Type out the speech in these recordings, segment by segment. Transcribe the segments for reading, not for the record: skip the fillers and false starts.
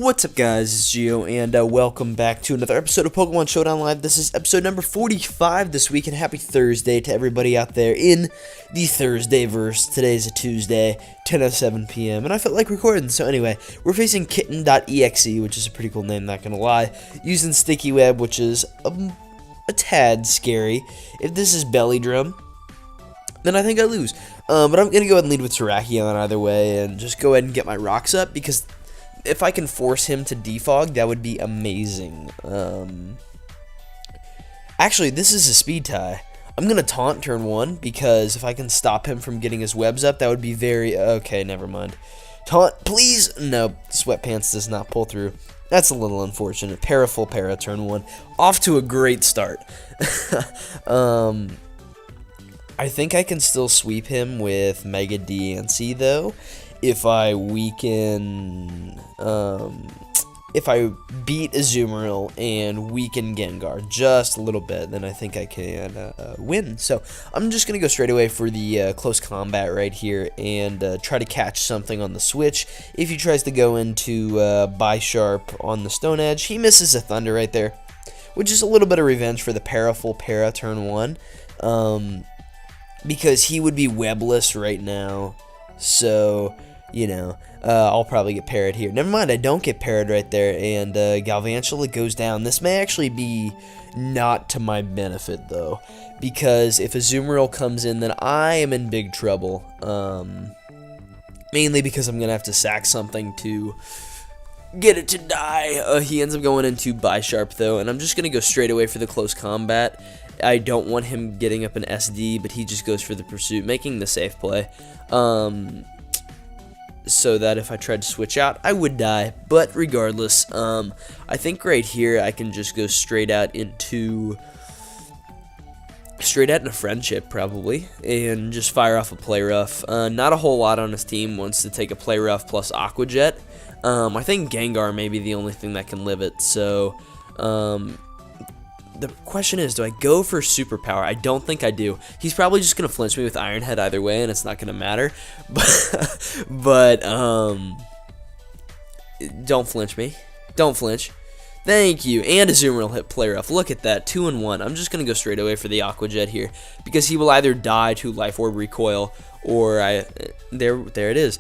What's up, guys? It's Geo, and welcome back to another episode of Pokemon Showdown Live. This is episode number 45 this week, and happy Thursday to everybody out there in the Thursday-verse. Today's a Tuesday, 10:07 p.m., and I felt like recording. So anyway, we're facing Kitten.exe, which is a pretty cool name, not gonna lie, using Sticky Web, which is a tad scary. If this is Belly Drum, then I think I lose. But I'm going to go ahead and lead with Terrakion either way, and just go ahead and get my rocks up, because if I can force him to defog, that would be amazing. Actually, this is a speed tie. I'm going to taunt turn 1, because if I can stop him from getting his webs up, that would be very... Okay, never mind. Taunt, please! No, Sweatpants does not pull through. That's a little unfortunate. Full Para turn 1. Off to a great start. I think I can still sweep him with Mega DNC, though. If I weaken, if I beat Azumarill and weaken Gengar just a little bit, then I think I can win. So I'm just going to go straight away for the close combat right here and try to catch something on the switch. If he tries to go into Bisharp on the Stone Edge, he misses a Thunder right there, which is a little bit of revenge for the Full Para turn 1. Because he would be webless right now, so, you know, I'll probably get parried here. Never mind, I don't get parried right there, and Galvantula goes down. This may actually be not to my benefit, though, because if Azumarill comes in, then I am in big trouble, mainly because I'm going to have to sack something to get it to die. He ends up going into Bisharp, though, and I'm just going to go straight away for the close combat. I don't want him getting up an SD, but he just goes for the pursuit, making the safe play. So that if I tried to switch out, I would die. But regardless, I think right here I can just go straight out into a friendship, probably, and just fire off a Play Rough. Not a whole lot on his team wants to take a Play Rough plus Aqua Jet. I think Gengar may be the only thing that can live it, so... The question is, do I go for superpower? I don't think I do. He's probably just going to flinch me with Iron Head either way, and it's not going to matter. But don't flinch me. Don't flinch. Thank you. And Azumarill hit Play Rough. Look at that. 2-1. I'm just going to go straight away for the Aqua Jet here, because he will either die to Life Orb Recoil, or there it is.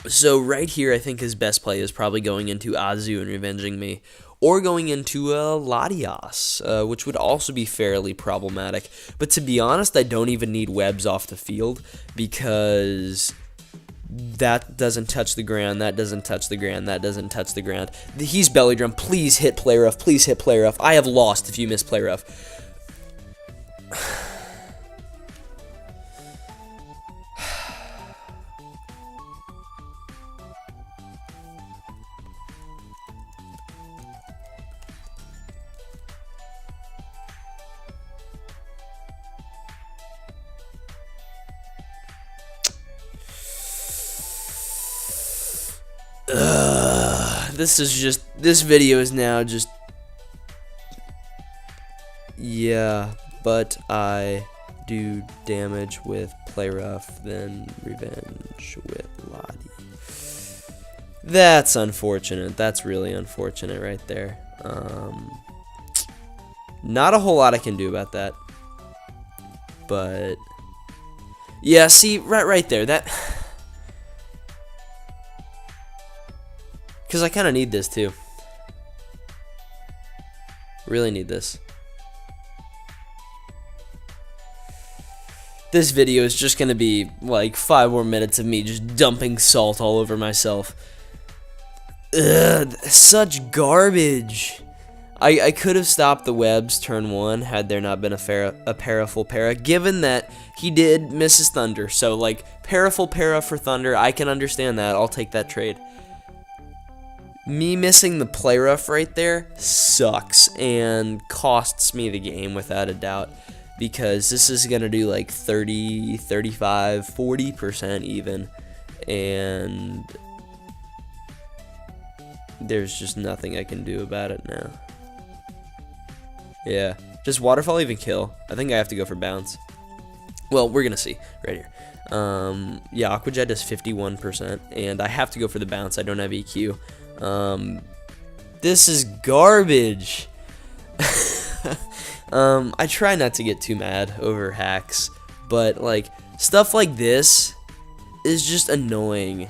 So right here, I think his best play is probably going into Azu and revenging me, or going into Latias, which would also be fairly problematic. But to be honest, I don't even need webs off the field, because that doesn't touch the ground, that doesn't touch the ground, that doesn't touch the ground. He's Belly Drum. Please hit Play Rough. Please hit Play Rough. I have lost if you miss Play Rough. This video is now just, yeah, but I do damage with Play Rough, then revenge with Lottie. That's unfortunate. That's really unfortunate right there. Not a whole lot I can do about that, but yeah, see, right there, that... Because I kind of need this, too. Really need this. This video is just going to be, like, 5 more minutes of me just dumping salt all over myself. Ugh, such garbage. I could have stopped the webs turn 1 had there not been a Full Para, given that he did miss his Thunder. So, like, Full Para for Thunder, I can understand that. I'll take that trade. Me missing the Play Rough right there sucks and costs me the game without a doubt, because this is going to do like 30, 35, 40% even, and there's just nothing I can do about it now. Yeah, does Waterfall even kill? I think I have to go for Bounce. Well, we're going to see right here. Yeah, Aquajet does 51%, and I have to go for the bounce. I don't have EQ. This is garbage. I try not to get too mad over hacks, but like stuff like this is just annoying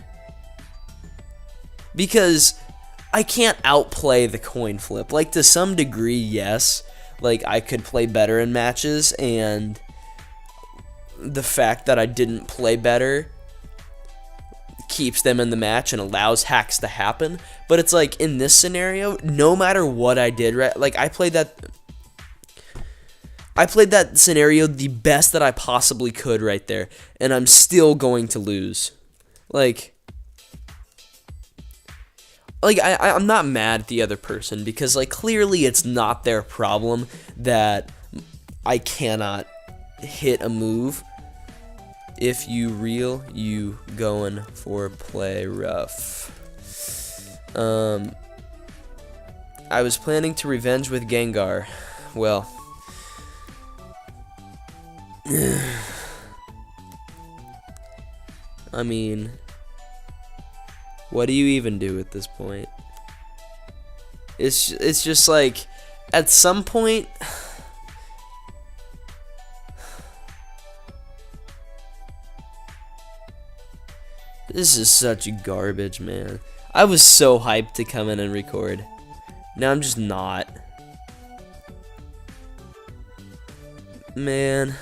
because I can't outplay the coin flip. Like, to some degree, yes, like I could play better in matches, and the fact that I didn't play better keeps them in the match and allows hacks to happen. But it's like, in this scenario, no matter what I did, right, like I played that scenario the best that I possibly could right there, and I'm still going to lose. I'm not mad at the other person, because like clearly it's not their problem that I cannot hit a move. If you real, you going for play rough. I was planning to revenge with Gengar. Well, I mean, what do you even do at this point? It's just like, at some point, this is such garbage, man. I was so hyped to come in and record. Now I'm just not. Man.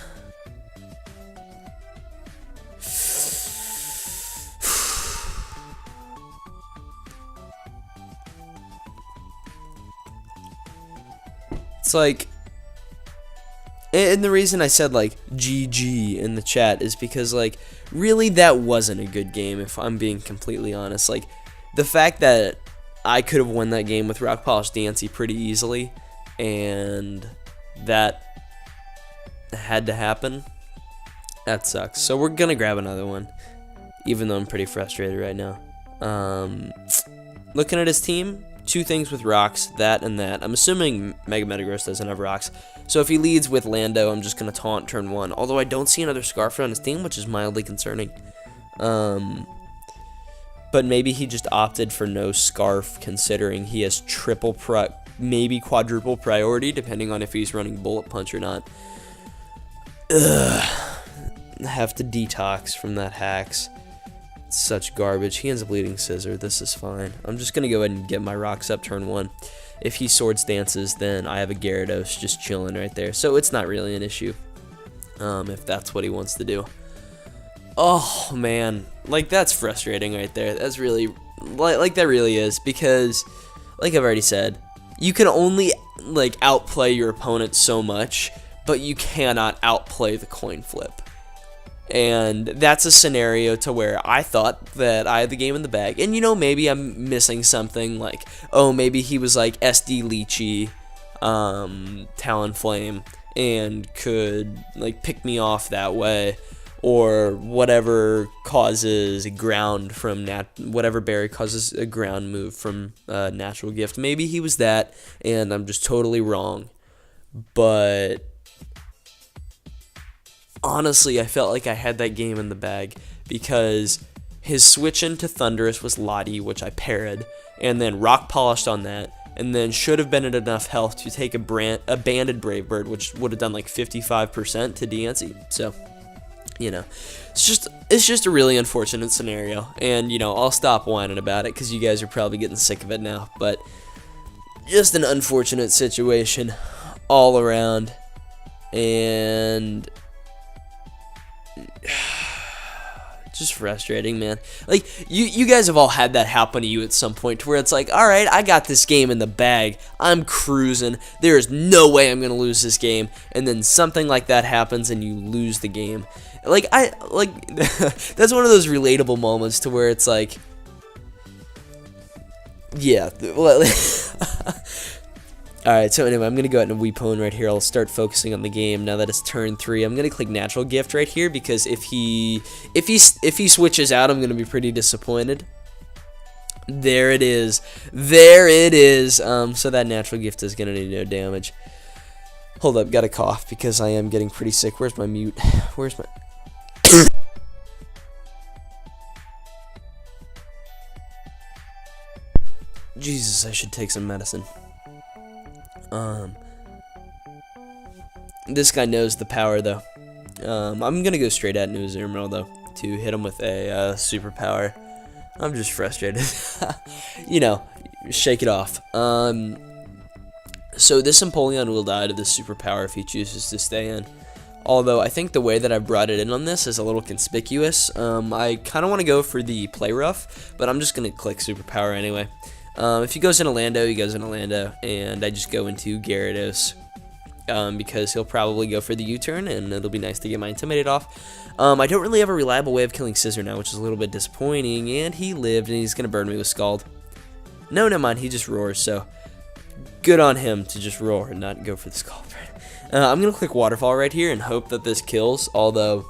It's like, and the reason I said like GG in the chat is because like really that wasn't a good game, if I'm being completely honest. Like, the fact that I could have won that game with Rock Polish Dancy pretty easily, and that had to happen, that sucks. So we're gonna grab another one, even though I'm pretty frustrated right now. Looking at his team, 2 things with rocks, that and that. I'm assuming Mega Metagross doesn't have rocks. So if he leads with Lando, I'm just going to taunt turn 1. Although I don't see another Scarfer on his team, which is mildly concerning. But maybe he just opted for no Scarf, considering he has maybe quadruple priority, depending on if he's running Bullet Punch or not. Ugh. I have to detox from that hacks. Such garbage. He ends up leading Scissor. This is fine. I'm just going to go ahead and get my rocks up turn 1. If he Swords Dances, then I have a Gyarados just chilling right there. So it's not really an issue, if that's what he wants to do. Oh, man. Like, that's frustrating right there. That's really, like that really is. Because, like I've already said, you can only, like, outplay your opponent so much, but you cannot outplay the coin flip. And that's a scenario to where I thought that I had the game in the bag. And, you know, maybe I'm missing something, like, oh, maybe he was like SD Lychee, Talonflame, and could, like, pick me off that way. Or whatever causes a ground from whatever berry causes a ground move from Natural Gift. Maybe he was that, and I'm just totally wrong. But honestly, I felt like I had that game in the bag, because his switch into Thundurus was Lottie, which I parried, and then Rock Polished on that, and then should have been at enough health to take a Banded Brave Bird, which would have done like 55% to Dancy. So, you know, it's just a really unfortunate scenario, and, you know, I'll stop whining about it because you guys are probably getting sick of it now, but just an unfortunate situation all around, and just frustrating, man. Like, you guys have all had that happen to you at some point, to where it's like, alright, I got this game in the bag, I'm cruising, there is no way I'm gonna lose this game, and then something like that happens and you lose the game. Like, that's one of those relatable moments to where it's like, yeah, alright, so anyway, I'm going to go ahead and Weepone right here. I'll start focusing on the game now that it's turn 3. I'm going to click Natural Gift right here, because if he switches out, I'm going to be pretty disappointed. There it is. There it is. So that Natural Gift is going to do no damage. Hold up, gotta cough because I am getting pretty sick. Where's my mute? Where's my... Jesus, I should take some medicine. This guy knows the power, though. I'm gonna go straight at Azumarill, though, to hit him with a superpower. I'm just frustrated. You know, shake it off. So this Empoleon will die to this superpower if he chooses to stay in. Although I think the way that I brought it in on this is a little conspicuous. I kind of want to go for the play rough, but I'm just gonna click superpower anyway. If he goes into Lando, he goes into Lando, and I just go into Gyarados. Because he'll probably go for the U-turn, and it'll be nice to get my Intimidate off. I don't really have a reliable way of killing Scizor now, which is a little bit disappointing, and he lived, and he's going to burn me with Scald. No, never mind, he just roars, so good on him to just roar and not go for the Scald. I'm going to click Waterfall right here and hope that this kills, although,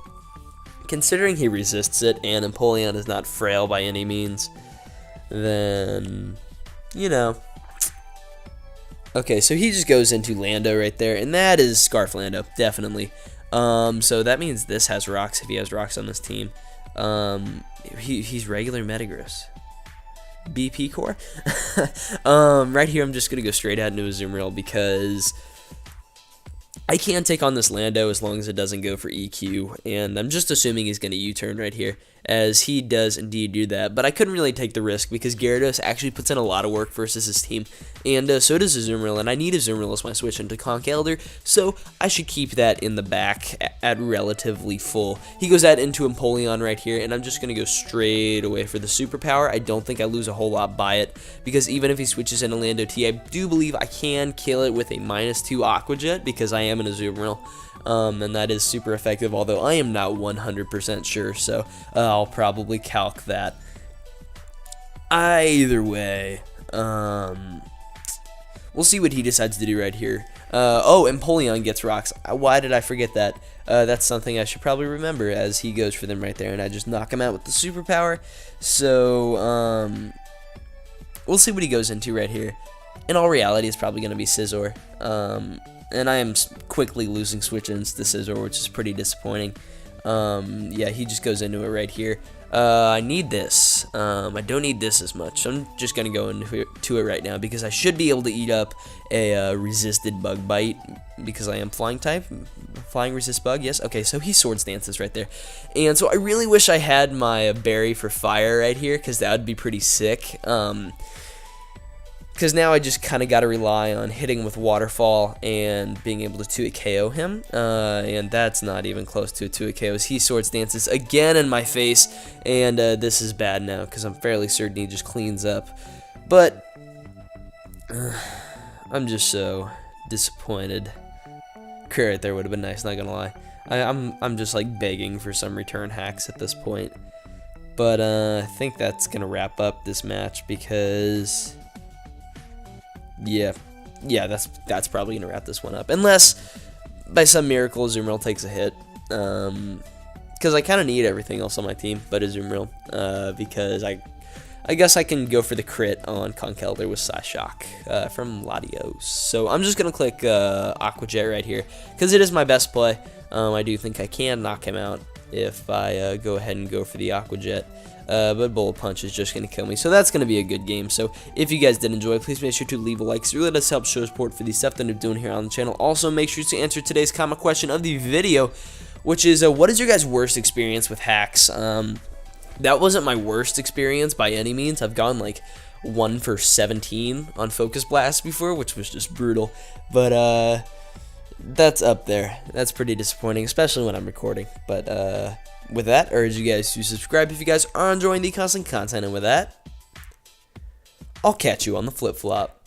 considering he resists it, and Empoleon is not frail by any means, then, you know... Okay, so he just goes into Lando right there, and that is Scarf Lando, definitely. So that means this has rocks if he has rocks on this team. He's regular Metagross. BP core? Right here, I'm just going to go straight at Azumarill because I can't take on this Lando as long as it doesn't go for EQ, and I'm just assuming he's going to U-turn right here, as he does indeed do that, but I couldn't really take the risk because Gyarados actually puts in a lot of work versus his team, and so does Azumarill, and I need Azumarill as my switch into Conch Elder, so I should keep that in the back at relatively full. He goes out into Empoleon right here, and I'm just going to go straight away for the superpower. I don't think I lose a whole lot by it, because even if he switches into Lando T, I do believe I can kill it with a -2 Aqua Jet, because I am an Azumarill. And that is super effective, although I am not 100% sure, so I'll probably calc that. Either way, we'll see what he decides to do right here. Oh, Empoleon gets rocks. Why did I forget that? That's something I should probably remember, as he goes for them right there, and I just knock him out with the superpower. So, we'll see what he goes into right here. In all reality, it's probably going to be Scizor. And I am quickly losing switch-ins to Scizor, which is pretty disappointing. Yeah, he just goes into it right here. I need this. I don't need this as much, so I'm just going to go into it right now, because I should be able to eat up a resisted Bug Bite, because I am Flying type. Flying resist Bug, yes. Okay, so he Swords Dances right there. And so I really wish I had my Berry for Fire right here, because that would be pretty sick. Because now I just kind of got to rely on hitting with Waterfall and being able to 2-hit KO him. And that's not even close to a 2-hit KO. He Swords Dances again in my face. And this is bad now because I'm fairly certain he just cleans up. But I'm just so disappointed. Crit right there would have been nice, not going to lie. I'm just like begging for some return hacks at this point. But I think that's going to wrap up this match because... Yeah, that's probably going to wrap this one up. Unless, by some miracle, Azumarill takes a hit. Because I kind of need everything else on my team, but Azumarill. Because I guess I can go for the crit on Conch Elder with Psyshock from Latios. So I'm just going to click Aqua Jet right here, because it is my best play. I do think I can knock him out if I go ahead and go for the Aqua Jet. But Bullet Punch is just going to kill me. So that's going to be a good game. So if you guys did enjoy, please make sure to leave a like. It really does help show support for the stuff that I'm doing here on the channel. Also, make sure to answer today's comment question of the video, which is, what is your guys' worst experience with hacks? That wasn't my worst experience by any means. I've gone like 1 for 17 on Focus Blast before, which was just brutal. But that's up there. That's pretty disappointing, especially when I'm recording. But with that, I urge you guys to subscribe if you guys are enjoying the constant content, and with that, I'll catch you on the flip-flop.